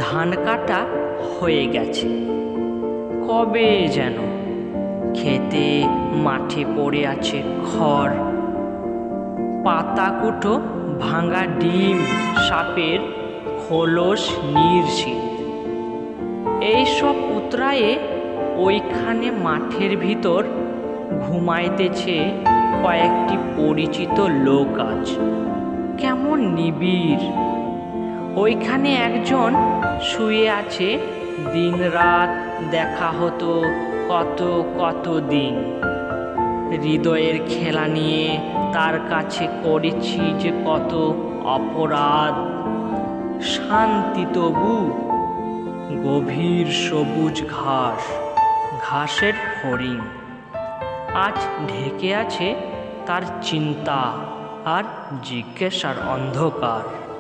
ধান কাটা হয়ে গেছে। কবে যেন খেতে মাঠে পড়ে আছে খড়, পাতাকুটো ভাঙা ডিম, সাপের খোলস নির্শীল। এইসব উতরায়ে ওইখানে মাঠের ভিতর ঘুমাইতেছে কয়েকটি পরিচিত লোক আজ। কেমন নিবিড়! ওইখানে একজন শুয়ে আছে, দিন রাত দেখা হতো কত কত দিন। হৃদয়ের খেলা নিয়ে তার কাছে করেছি যে কত অপরাধ। শান্তি তবু। গভীর সবুজ ঘাস, ঘাসের হরিণ। আজ ঢেকে আছে তার চিন্তা আর জিজ্ঞাসার অন্ধকার।